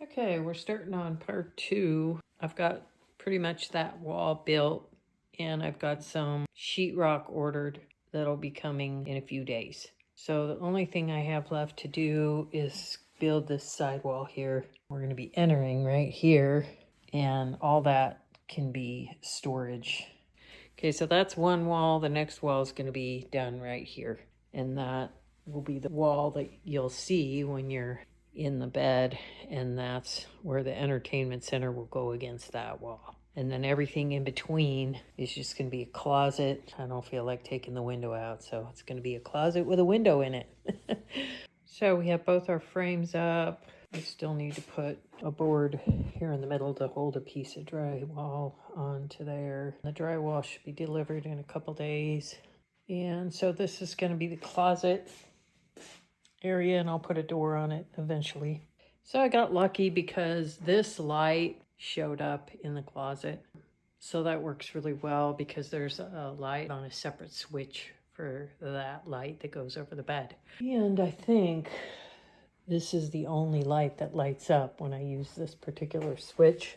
Okay, we're starting on part 2. I've got pretty much that wall built, and I've got some sheetrock ordered that'll be coming in a few days. So the only thing I have left to do is build this sidewall here. We're going to be entering right here, and all that can be storage. Okay, so that's one wall. The next wall is going to be done right here, and that will be the wall that you'll see when you're in the bed, and that's where the entertainment center will go against that wall. And then everything in between is just going to be a closet. I don't feel like taking the window out, so it's going to be a closet with a window in it. So we have both our frames up. I still need to put a board here in the middle to hold a piece of drywall onto there. The drywall should be delivered in a couple days. And so this is going to be the closet area, and I'll put a door on it eventually. So I got lucky because this light showed up in the closet. So that works really well because there's a light on a separate switch for that light that goes over the bed. And I think this is the only light that lights up when I use this particular switch.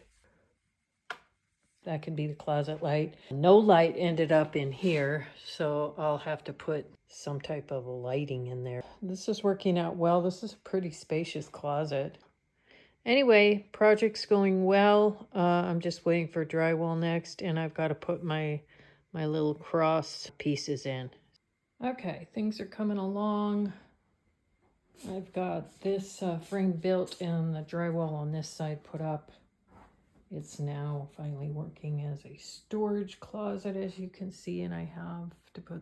That could be the closet light. No light ended up in here, so I'll have to put some type of lighting in there. This is working out well. This is a pretty spacious closet. Anyway, project's going well. I'm just waiting for drywall next, and I've got to put my little cross pieces in. Okay, things are coming along. I've got this frame built and the drywall on this side put up. It's now finally working as a storage closet, as you can see, and I have to put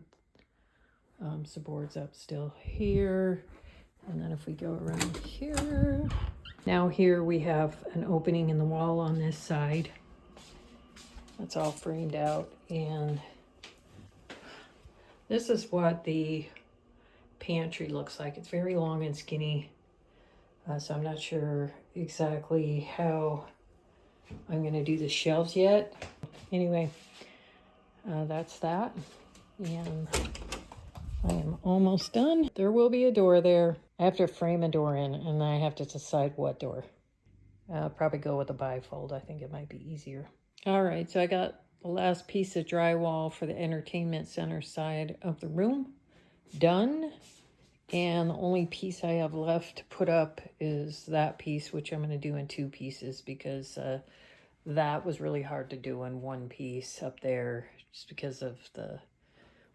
some boards up still here. And then if we go around here, now here we have an opening in the wall on this side. That's all framed out, and this is what the pantry looks like. It's very long and skinny, so I'm not sure exactly how I'm going to do the shelves yet. Anyway, that's that, and I am almost done. There will be a door there. I have to frame a door in, and I have to decide what door. I'll probably go with a bifold. I think it might be easier. All right, so I got the last piece of drywall for the entertainment center side of the room done. And the only piece I have left to put up is that piece, which I'm going to do in 2 pieces because that was really hard to do in one piece up there just because of the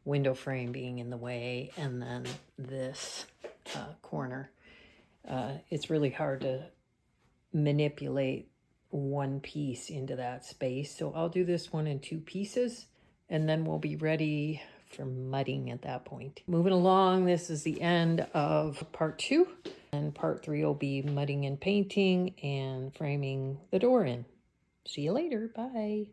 window frame being in the way, and then this corner. It's really hard to manipulate one piece into that space. So I'll do this one in 2 pieces, and then we'll be ready for mudding at that point. Moving along, this is the end of part 2, and part 3 will be mudding and painting and framing the door in. See you later. Bye.